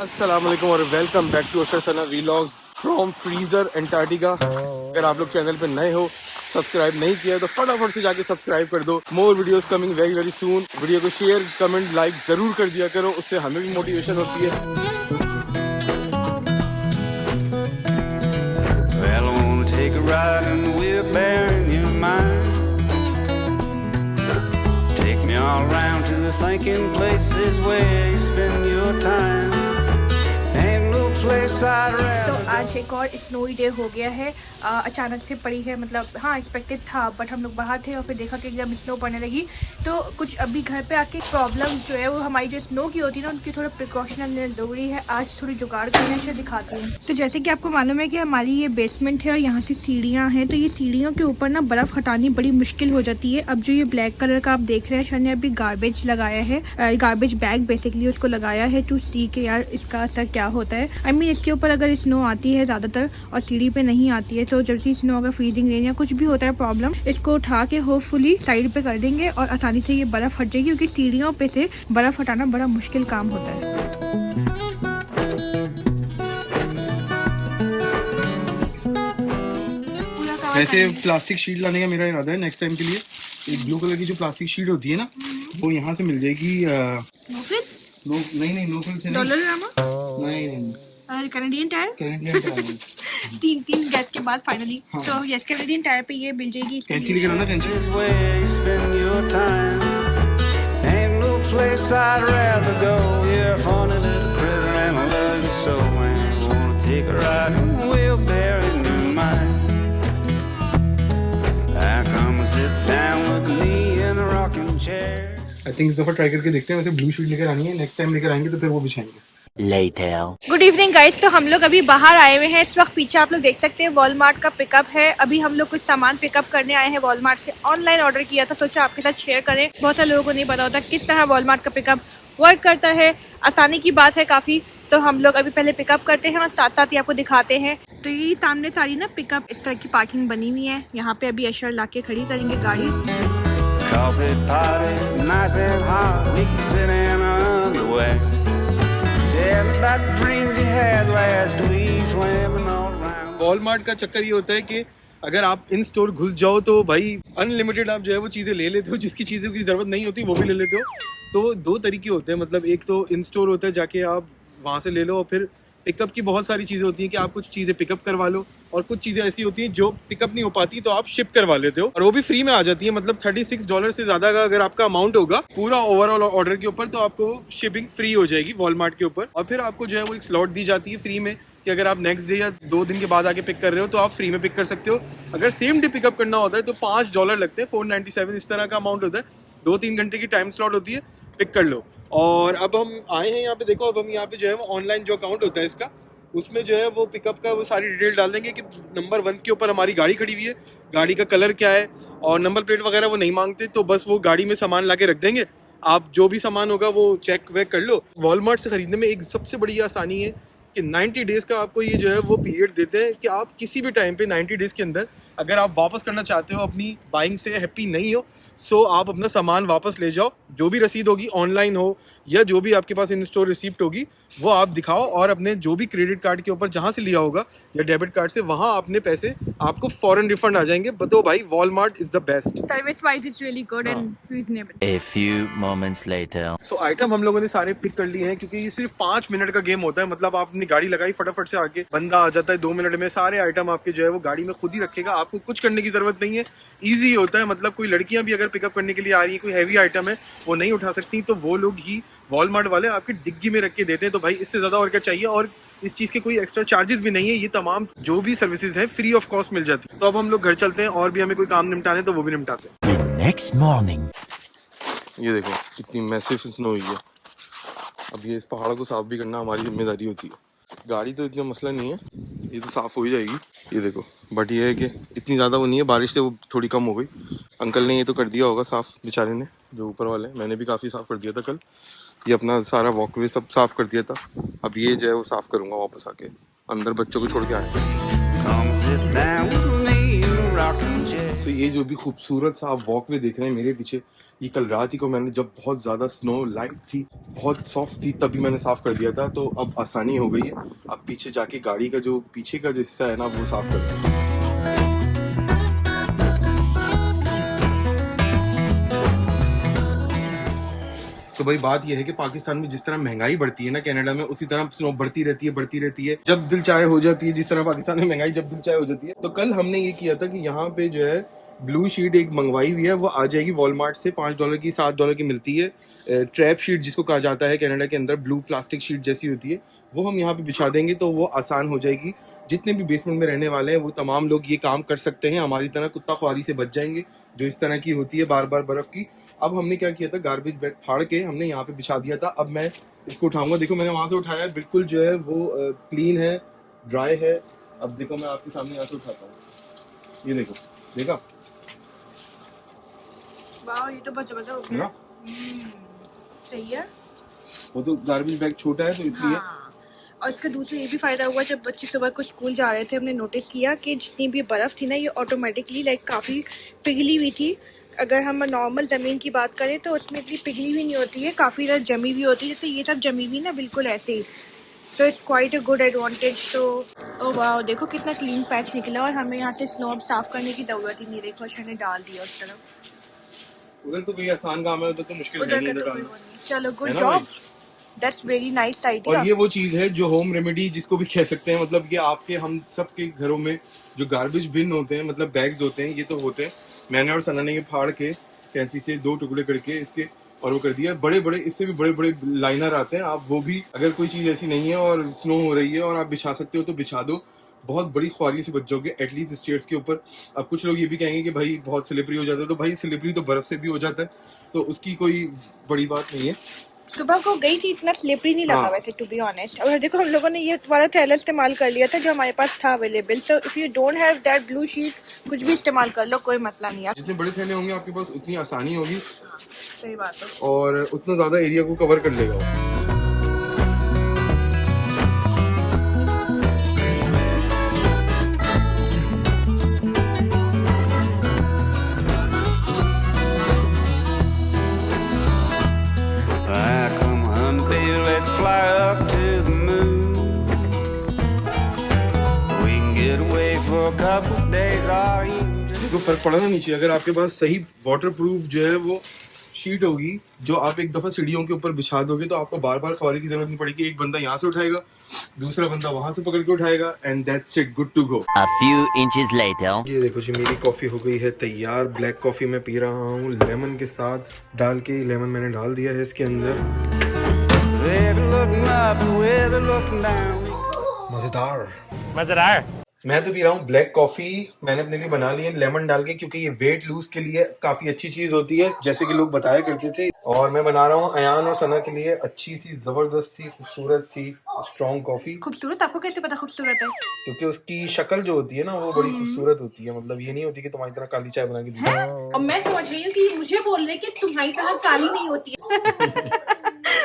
अस्सलाम वालेकुम और वेलकम बैक टू अशरसना व्लॉग्स फ्रॉम फ्रीजर एंटार्क्टिका। अगर आप लोग चैनल पे नए हो, सब्सक्राइब नहीं किया तो फटाफट से जाके सब्सक्राइब कर दो। More videos coming very very soon. Video को शेयर कमेंट लाइक जरूर कर दिया करो, उससे हमें भी मोटिवेशन होती है। Well, I wanna take a ride in the wheelbarrow in your mind. Take me all around to the thinking places where you spend your time. Ain't no place I'd rather. तो आज एक और snowy day हो गया है। अचानक से पड़ी है, मतलब हाँ एक्सपेक्टेड था, बट हम लोग बाहर थे और फिर देखा कि एकदम स्नो पड़ने लगी। तो कुछ अभी घर पे आके प्रॉब्लम जो है वो हमारी जो स्नो की होती है ना, उनकी थोड़ा प्रिकॉशन जरूरी है। आज थोड़ी जुगाड़ करने से दिखाती हूँ। तो जैसे कि आपको मालूम है कि हमारी ये बेसमेंट है और यहाँ से सीढ़ियाँ हैं, तो ये सीढ़ियों के ऊपर ना बर्फ हटानी बड़ी मुश्किल हो जाती है। अब जो ये ब्लैक कलर का आप देख रहे हैं, शायद ने अभी गार्बेज लगाया है, गार्बेज बैग बेसिकली उसको लगाया है टू सी के यार इसका असर क्या होता है। आई मीन इसके ऊपर अगर स्नो आती है ज्यादातर और सीढ़ी पे नहीं आती है, तो जब से स्नो अगर फ्रीजिंग रेन या कुछ भी होता है प्रॉब्लम, इसको उठा के होपफुली साइड पे कर देंगे और आसानी से ये बर्फ हट जाएगी, क्योंकि सीढ़ियों पे से बर्फ हटाना बड़ा मुश्किल काम होता है। वैसे प्लास्टिक शीट लाने का मेरा इरादा है नेक्स्ट टाइम के लिए। एक ब्लू कलर की जो प्लास्टिक शीट होती है ना, वो यहाँ से मिल जाएगी। नहीं नो फ्रिल्स नहीं कैनेडियन टायर कैनेडियन तीन गैस के बाद फाइनली तो यस कैनेडियन टायर पे ये मिल जाएगी। कैंची लेकर आना, कैंची। Places where you spend your time. Ain't no place I'd rather go. You're a funny little critter and I love you so, man. I wanna take a ride in the wheelbarrow in your mind. I come and sit down with me in a rocking chair. I think इस दफा try करके देखते हैं। वैसे blue sheet लेकर आनी है, next time लेकर आएंगे तो फिर वो बिछाएंगे। Good evening guys. तो हम लोग अभी बाहर आए हुए हैं। इस वक्त पीछे आप लोग देख सकते हैं वॉलमार्ट का पिकअप है। अभी हम लोग कुछ सामान पिकअप करने आए हैं वॉलमार्ट से। ऑनलाइन ऑर्डर किया था, सोचा आपके साथ शेयर करें। बहुत सारे लोगों को नहीं पता होता किस तरह वॉलमार्ट का पिकअप वर्क करता है। आसानी की बात है काफ़ी। तो हम लोग अभी पहले पिकअप करते हैं और साथ साथ ही आपको दिखाते हैं। तो ये सामने सारी ना पिकअप इस तरह की पार्किंग बनी हुई है। यहाँ पे अभी अशर ला के खड़ी करेंगे गाड़ी। Coffee party, nice and hot. We can sit in our underwear. Tell me about the dreams you had last week, swimming all around. Walmart का चक्कर ये होता है कि अगर आप इन स्टोर घुस जाओ तो भाई अनलिमिटेड आप जो है वो चीज़ें ले लेते हो, जिसकी चीज़ों की ज़रूरत नहीं होती वो भी ले लेते हो। तो दो तरीके होते हैं, मतलब एक तो इन स्टोर होता है जाके आप वहाँ से ले लो, और फिर पिकअप की बहुत सारी चीज़ें होती हैं कि आप कुछ चीज़ें पिकअप करवा लो, और कुछ चीज़ें ऐसी होती हैं जो पिकअप नहीं हो पाती तो आप शिप करवा लेते हो, और वो भी फ्री में आ जाती है। मतलब $36 से ज़्यादा का अगर आपका अमाउंट होगा पूरा ओवरऑल ऑर्डर के ऊपर, तो आपको शिपिंग फ्री हो जाएगी वॉलमार्ट के ऊपर। और फिर आपको जो है वो एक स्लॉट दी जाती है फ्री में कि अगर आप नेक्स्ट डे या 2 दिन के बाद आके पिक कर रहे हो तो आप फ्री में पिक कर सकते हो। अगर सेम डे पिकअप करना होता है तो $5 लगते हैं, 497 इस तरह का अमाउंट होता है। 2-3 घंटे की टाइम स्लॉट होती है, पिक कर लो। और अब हम आए हैं यहाँ पे, देखो अब हम यहाँ पे जो है वो ऑनलाइन जो अकाउंट होता है इसका, उसमें जो है वो पिकअप का वो सारी डिटेल डाल देंगे कि नंबर 1 के ऊपर हमारी गाड़ी खड़ी हुई है, गाड़ी का कलर क्या है, और नंबर प्लेट वगैरह वो नहीं मांगते। तो बस वो गाड़ी में सामान ला के रख देंगे, आप जो भी सामान होगा वो चेक वेक कर लो। वॉलमार्ट से ख़रीदने में एक सबसे बड़ी आसानी है कि 90 डेज़ का आपको ये जो है वो पीरियड देते हैं कि आप किसी भी टाइम पे 90 डेज़ के अंदर अगर आप वापस करना चाहते हो, अपनी बाइंग से हैप्पी नहीं हो, सो आप अपना सामान वापस ले जाओ। जो भी रसीद होगी ऑनलाइन हो या जो भी आपके पास इन स्टोर रिसिप्ट होगी वो आप दिखाओ, और अपने जो भी क्रेडिट कार्ड के ऊपर जहाँ से लिया होगा या डेबिट कार्ड से, वहाँ अपने पैसे आपको फॉरन रिफंड आ जाएंगे। बताओ भाई, Walmart is the best. Service wise it's really good and reasonable. A few moments later. So item हम लोगों ने सारे पिक कर लिए हैं, क्योंकि ये सिर्फ 5 मिनट का गेम होता है। मतलब आप अपनी गाड़ी लगाई, फटाफट से आके बंदा आ जाता है 2 मिनट में, सारे आइटम आपके जो है वो गाड़ी में खुद ही रखेगा, आपको कुछ करने की जरूरत नहीं है। ईजी होता है। मतलब कोई लड़कियां भी अगर पिकअप करने के लिए आ रही है, कोई हैवी आइटम है वो नहीं उठा सकती, तो वो लोग ही वॉलमार्ट वाले आपकी डिग्गी में रख के देते हैं। तो भाई इससे ज़्यादा और क्या चाहिए। और इस चीज़ के कोई एक्स्ट्रा चार्जेस भी नहीं है, ये तमाम जो भी सर्विसेज हैं फ्री ऑफ कॉस्ट मिल जाती है। तो अब हम लोग घर चलते हैं, और भी हमें कोई काम निपटाने तो वो भी निपटाते हैं। The next morning. ये देखो कितनी मैसिव स्नो हुई है। अब ये इस पहाड़ को साफ भी करना हमारी जिम्मेदारी होती है। गाड़ी तो इतना मसला नहीं है, ये तो साफ़ हो ही जाएगी। ये देखो, बट ये है कि इतनी ज़्यादा वो नहीं है, बारिश से वो थोड़ी कम हो गई। अंकल ने ये तो कर दिया होगा साफ़, बेचारे ने, जो ऊपर वाले। मैंने भी काफ़ी साफ़ कर दिया था कल, ये अपना सारा वॉकवे सब साफ़ कर दिया था। अब ये जो है वो साफ़ करूँगा वापस आके, अंदर बच्चों को छोड़ के आए। Come sit down with me in a rocking chair. सो ये जो भी खूबसूरत सा आप वॉकवे देख रहे हैं मेरे पीछे, ये कल रात ही को मैंने, जब बहुत ज़्यादा स्नो लाइट थी, बहुत सॉफ्ट थी, तभी मैंने साफ़ कर दिया था। तो अब आसानी हो गई है। अब पीछे जाके गाड़ी का जो पीछे का जो हिस्सा है ना, वो साफ़ कर दिया। तो भाई बात यह है कि पाकिस्तान में जिस तरह महंगाई बढ़ती है ना कनाडा में, उसी तरह स्नो बढ़ती रहती है, जब दिल चाहे हो जाती है। जिस तरह पाकिस्तान में महंगाई जब दिल चाहे हो जाती है। तो कल हमने ये किया था कि यहाँ पे जो है ब्लू शीट एक मंगवाई हुई है, वो आ जाएगी वॉलमार्ट से, $5 की, $7 की मिलती है। ट्रैप शीट जिसको कहा जाता है कनाडा के अंदर, ब्लू प्लास्टिक शीट जैसी होती है, वो हम यहाँ पे बिछा देंगे तो वो आसान हो जाएगी। जितने भी बेसमेंट में रहने वाले हैं वो तमाम लोग ये काम कर सकते हैं, हमारी तरह कुत्ता ख्वारी से बच जाएंगे जो इस तरह की होती है बार बार बर्फ की। अब हमने क्या किया था, गार्बेज बैग फाड़ के हमने यहाँ पे बिछा दिया था। अब मैं इसको उठाऊंगा, देखो मैंने वहां से उठाया, बिल्कुल जो है वो क्लीन है, ड्राई है। अब देखो मैं आपके सामने यहाँ से उठाता हूँ, ये देखो, देखा वाह, ये तो बहुत जबरदस्त हो गया। सही है। वो तो गार्बेज बैग छोटा है तो इसलिए। हाँ। और इसका दूसरा ये भी फायदा हुआ, जब बच्चे सुबह को स्कूल जा रहे थे, हमने नोटिस किया कि जितनी भी बर्फ थी ना, ये ऑटोमेटिकली लाइक काफ़ी पिघली हुई थी। अगर हम नॉर्मल ज़मीन की बात करें तो उसमें इतनी पिघली हुई नहीं होती है, काफ़ी ज़्यादा जमी हुई होती है, जैसे ये सब जमी हुई ना, बिल्कुल ऐसे ही। So it's quite a good advantage. तो ओ वाह, देखो कितना क्लीन पैच निकला, और हमें यहाँ से स्नो अब साफ़ करने की ज़रूरत ही नहीं। देखो उसने डाल दिया उस तरफ। उधर तो कोई आसान काम है, उधर तो मुश्किल है उधर नहीं का इधर तो डालना। कोई वो नहीं। चलो, गुड है ना जॉब, भाई? That's very nice idea. और ये वो चीज़ है जो होम रेमेडी जिसको भी कह सकते हैं, मतलब कि आपके हम सब के घरों में जो गार्बेज बिन होते हैं, मतलब बैग्स होते हैं, ये तो होते हैं। मैंने और सना ने ये फाड़ के कैंची से 2 टुकड़े करके इसके और वो कर दिया। बड़े बड़े, इससे भी बड़े बड़े लाइनर आते हैं, आप वो भी, अगर कोई चीज़ ऐसी नहीं है और स्नो हो रही है और आप बिछा सकते हो तो बिछा दो, बहुत बड़ी ख्वारी से बच जाओगे एटलीस्ट स्टेयर्स के ऊपर। अब कुछ लोग ये भी कहेंगे कि भाई बहुत स्लिपरी हो जाता है, तो भाई स्लिपरी तो बर्फ से भी हो जाता है, तो उसकी कोई बड़ी बात नहीं है। सुबह को गई थी, इतना स्लिपरी नहीं लगा हाँ। वैसे, टू बी ऑनेस्ट। और देखो हम लोगों ने ये वाला थैला इस्तेमाल कर लिया था जो हमारे पास था available. So if you don't have that blue sheet, कुछ भी इस्तेमाल कर लो, कोई मसला नहीं है। जितने बड़े थैले होंगे आपके पास उतनी आसानी होगी सही बात है। और उतना ज़्यादा एरिया को कवर कर लेगा वो। Come on, baby, let's fly up to the moon. We can get away for a couple of days or even just तो फर्क पड़ा ना नीचे, अगर आपके पास सही वाटरप्रूफ जो है वो शीट होगी, जो आप एक दफा सीढ़ियों के ऊपर बिछा दोगे तो आपको बार बार ख्वारी की जरूरत नहीं पड़ेगी। एक बंदा यहाँ से उठाएगा, दूसरा बंदा वहां से पकड़ के उठाएगा, and that's it, good to go. A few inches later. ये देखो जी, मेरी कॉफी हो गई है तैयार। ब्लैक कॉफी मैं पी रहा हूँ लेमन के साथ डाल के। लेमन मैंने डाल दिया है इसके अंदर। baby looking up, baby looking down. मजेदार। मैं तो पी रहा हूँ ब्लैक कॉफी, मैंने अपने लिए बना ली है लेमन डाल के, क्योंकि ये वेट लूज के लिए काफी अच्छी चीज होती है, जैसे कि लोग बताया करते थे। और मैं बना रहा हूँ अयान और सना के लिए अच्छी सी, जबरदस्त सी, खूबसूरत सी स्ट्रॉन्ग कॉफी। खूबसूरत? आपको कैसे पता खूबसूरत है? क्योंकि उसकी शक्ल जो होती है ना, वो बड़ी खूबसूरत होती है। मतलब ये नहीं होती कि तुम्हारी तरह काली चाय बना के दी। और मैं समझ रही हूँ कि मुझे बोल रहे कि तुम्हारी तरह काली नहीं होती है।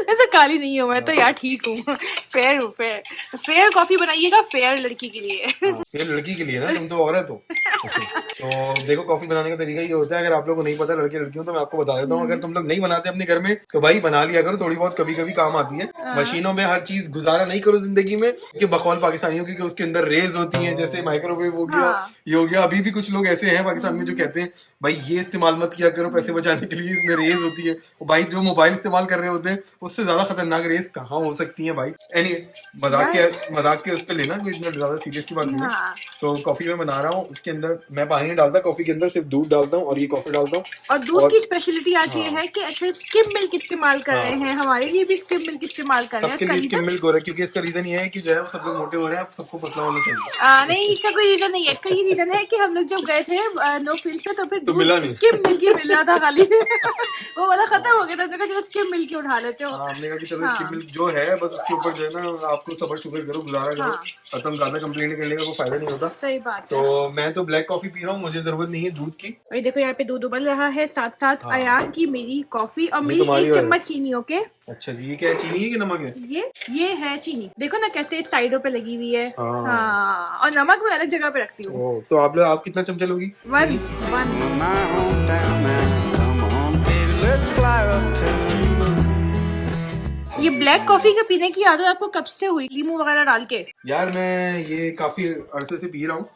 मैं तो काली नहीं हूँ, मैं तो यार ठीक हूँ, फेयर हूँ, फेयर कॉफी बनाइएगा, फेयर लड़की के लिए। ये लड़की के लिए ना, तुम तो औरत हो। तो देखो, कॉफी बनाने का तरीका ये होता है, अगर आप लोगों को नहीं पता लड़के लड़कियों, तो मैं आपको बता देता हूँ। अगर तुम लोग नहीं बनाते अपने घर में तो भाई बना लिया करो, थोड़ी बहुत कभी कभी काम आती है। मशीनों में हर चीज गुजारा नहीं करो जिंदगी में, कि बकौल पाकिस्तानियों की, कि उसके अंदर रेज होती हैं, जैसे माइक्रोवेव हो गया, ये हो गया। अभी भी कुछ लोग ऐसे हैं पाकिस्तान में जो कहते हैं भाई ये इस्तेमाल मत किया करो पैसे बचाने के लिए, इसमें रेज होती है। भाई जो मोबाइल इस्तेमाल कर रहे होते हैं उससे ज्यादा खतरनाक रेस कहाँ हो सकती है भाई। एनीवे, मजाक के उस पर लेना, कोई इतना ज्यादा सीरियस की बात नहीं है। तो कॉफी में बना रहा हूँ, उसके अंदर मैं पानी नहीं डालता, कॉफी के अंदर सिर्फ दूध डालता हूँ और ये कॉफी डालता हूँ। और दूध की स्पेशलिटी आज ये है कि अच्छा स्किम मिल्क इस्तेमाल कर रहे हैं, हमारे लिए भी स्किम मिल्क इस्तेमाल कर रहे हैं। सबके लिए स्किम मिल्क हो रहा है, क्योंकि इसका रीजन ये है कि जो है वो सब लोग मोटे हो रहे हैं, अब सबको पतला होना चाहिए। नहीं, इसका कोई रीजन नहीं है। इसका ये रीजन है कि हम लोग जब गए थे नो फील्ड पे, तो फिर तो मिला नहीं। स्किम मिल्क ही मिल रहा था खाली। वो वाला खत्म हो गया था, तो चलो स्किम मिल्क ही उठा लेते हो। हमने पड़ेगा कि चलो हाँ। स्किम मिल्क जो है बस उसके ऊपर जो है ना आपको सबर शुक्र करो, गुजारा करो, हाँ। खत्म। ज्यादा कंप्लेंट करने का कोई फायदा नहीं होता। सही बात है। तो मैं तो ब्लैक कॉफी पी रहा हूँ, मुझे जरूरत नहीं है दूध की। और ये देखो यहाँ पे दूध उबल रहा है, साथ साथ हाँ। अयान की मेरी कॉफी और ये मेरी तुम्हारी 1 है। चम्मच चीनी। ओके, अच्छा जी, ये क्या है, चीनी है कि नमक है? ये है चीनी, देखो ना कैसे साइडों पे लगी हुई है। हाँ। हाँ, और नमक मैं अलग जगह पे रखती हूँ। ओ, तो आप कितना चमचा लोगी? 1 My hometown now. Come on, baby, let's fly up to the moon. ये ब्लैक कॉफी के पीने की आदत आपको कब से हुई, लीमू वगैरह डाल के? यार मैं ये काफी अरसे से पी रहा हूँ,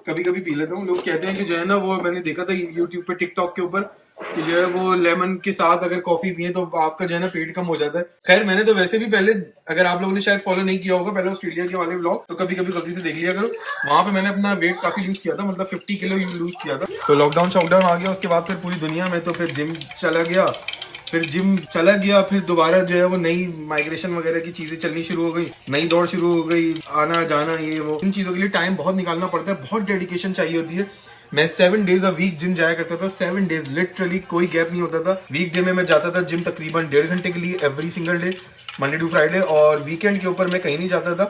कभी कभी पी लेता हूँ। लोग कहते हैं कि जो है ना, वो मैंने देखा था यूट्यूब पे, टिकटॉक के ऊपर, कि जो है वो लेमन के साथ अगर कॉफी पिए तो आपका जो है ना पेट कम हो जाता है। खैर मैंने तो वैसे भी पहले, अगर आप लोगों ने शायद फॉलो नहीं किया होगा पहले ऑस्ट्रेलिया के वाले व्लॉग, तो कभी कभी गलती से देख लिया करो। वहां पे मैंने अपना वेट काफी लूज किया था, मतलब 50 किलो लूज किया था। तो लॉकडाउन शॉकडाउन आ गया, उसके बाद फिर पूरी दुनिया में, तो फिर जिम चला गया, फिर दोबारा जो है वो नई माइग्रेशन वगैरह की चीजें चलनी शुरू हो गई, नई दौड़ शुरू हो गई, आना जाना ये वो। इन चीजों के लिए टाइम बहुत निकालना पड़ता है, बहुत डेडिकेशन चाहिए होती है। मैं 7 डेज अ वीक जिम जाया करता था, 7 डेज लिटरली कोई गैप नहीं होता था। वीक डे में मैं जाता था जिम तकरीबन 1.5 घंटे के लिए every single day, Monday to Friday. और वीकेंड के ऊपर मैं कहीं नहीं जाता था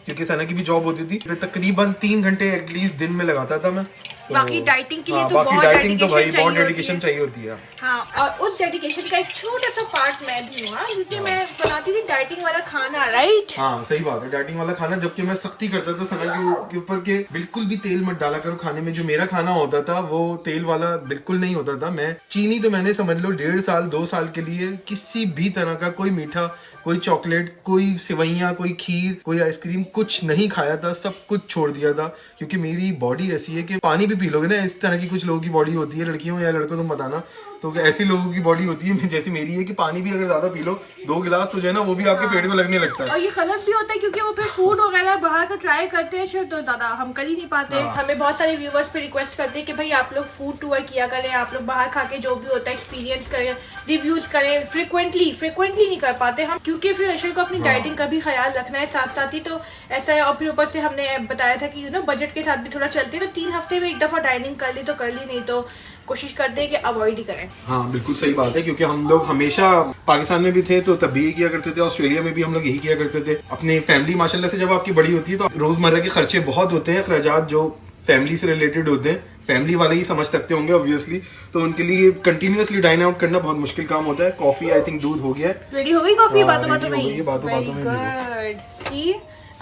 क्योंकि सना की भी जॉब होती थी। मैं तकरीबन 3 घंटे एटलीस्ट दिन में लगाता था मैं। तो, बाकी डाइटिंग के लिए तो बाकी बहुत डाइटिंग तो भाई डेडिकेशन बहुत चाहिए डेडिकेशन होती है। चाहिए होती है। हाँ, और उस डेडिकेशन का एक छोटा सा पार्ट मैं भी हूँ, क्योंकि मैं बनाती थी डाइटिंग वाला खाना, राइट? हाँ सही बात है, डाइटिंग वाला खाना। जबकि मैं सख्ती करता था सना के ऊपर के बिल्कुल भी तेल मत डाला करो खाने में। जो मेरा खाना होता था वो तेल वाला बिल्कुल नहीं होता था। मैं चीनी तो मैंने समझ लो 1.5 साल 2 साल के लिए किसी भी तरह का कोई मीठा, कोई चॉकलेट, कोई सेवइयाँ, कोई खीर, कोई आइसक्रीम, कुछ नहीं खाया था, सब कुछ छोड़ दिया था। क्योंकि मेरी बॉडी ऐसी है कि पानी भी पी लोगे ना, इस तरह की कुछ लोगों की बॉडी होती है, लड़कियों या लड़कों तुम बताना, तो ऐसी लोगों की बॉडी होती है जैसी मेरी है कि पानी भी अगर ज्यादा पी लो 2 गिलास तो जो है ना वो भी आपके पेट में लगने लगता है। और ये गलत भी होता है क्योंकि वो फिर फूड वगैरह बाहर का ट्राई करते हैं शायद, तो ज्यादा हम कर ही नहीं पाते। हमें बहुत सारे व्यूवर्स पे रिक्वेस्ट करते हैं कि भाई आप लोग फूड टूर किया करें, आप लोग बाहर खा के जो भी होता है एक्सपीरियंस करें, रिव्यूज करें। फ्रिक्वेंटली नहीं कर पाते हम, क्योंकि फिर अशर को अपनी डाइटिंग का भी ख्याल रखना है साथ साथ ही। तो ऐसा है। और फिर ऊपर से हमने बताया था कि बजट के साथ भी थोड़ा चलते हैं, तो 3 हफ्ते में एक दफा डाइनिंग कर ली तो कर ली, नहीं तो कोशिश करते हैं कि अवॉइड ही करें। हाँ बिल्कुल सही बात है, क्योंकि हम लोग हमेशा पाकिस्तान में भी थे तो तब भी यही किया करते थे, ऑस्ट्रेलिया में भी हम लोग यही किया करते थे। अपनी फैमिली माशाल्लाह से जब आपकी बड़ी होती है तो रोजमर्रा के खर्चे बहुत होते हैं, अखराजात जो फैमिली से रिलेटेड होते हैं, फैमिली वाले ही समझ सकते होंगे ऑब्वियसली। तो उनके लिए कंटिन्यूअसली डाइन आउट करना बहुत मुश्किल काम होता है। कॉफी आई थिंक दूध हो गया है, रेडी हो गई कॉफी? हाँ, बातों बातों ready हो गई है, में बातों बातों में गुड। सी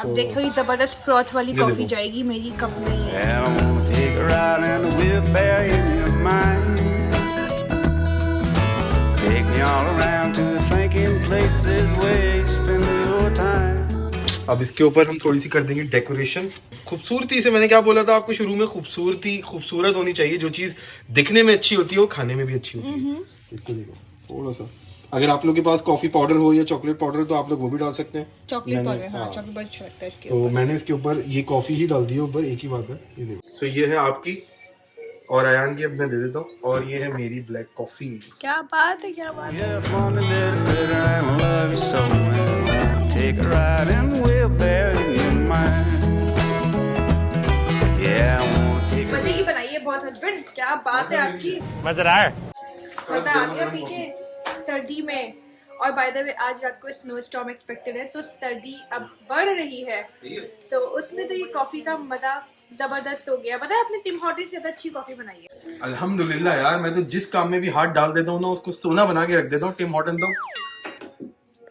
अब देखो ये जबरदस्त फ्रॉथ वाली ये कॉफी देखो। जाएगी मेरी कप में। And I wanna take a ride in the wheelbarrow in your mind. Take me all around to the thinking places where you spend your time. अब इसके ऊपर हम थोड़ी सी कर देंगे डेकोरेशन। खूबसूरती से, मैंने क्या बोला था आपको शुरू में, खूबसूरत होनी चाहिए। जो चीज दिखने में अच्छी होती है वो खाने में भी अच्छी होती है। इसको देखो थोड़ा सा, अगर आप लोग के पास कॉफी पाउडर हो या चॉकलेट पाउडर तो आप लोग वो भी डाल सकते हैं। चॉकलेट मैंने- पाउडर, हाँ हाँ। चॉकलेट पाउडर अच्छा लगता है इसके तो मैंने इसके ऊपर ये कॉफी ही डाल दी है ऊपर, एक ही बात है। ये देखो, सो ये है आपकी और अयान की, अब मैं दे देता हूँ। और ये है मेरी ब्लैक कॉफी। क्या बात है, क्या बात है। Yeah, funny little critter, and I love you so. And I wanna take a ride in the wheelbarrow in your mind. Yeah, I wanna take a मजे की बनाई है बहुत हस्बैंड, क्या बात है आपकी। मजेदार। मजा आ गया पीछे सर्दी में। और बाय द वे आज रात को स्नो स्टॉर्म एक्सपेक्टेड है, तो सर्दी अब बढ़ रही है, तो उसमें तो ये कॉफी का मजा जबरदस्त हो गया। पता है आपने टिम हॉर्टन से ज्यादा अच्छी कॉफी बनाई है। अल्हम्दुलिल्लाह यार, मैं तो जिस काम में भी हाथ डाल देता हूँ ना उसको सोना बना के रख देता हूँ। टिम हॉर्टन तो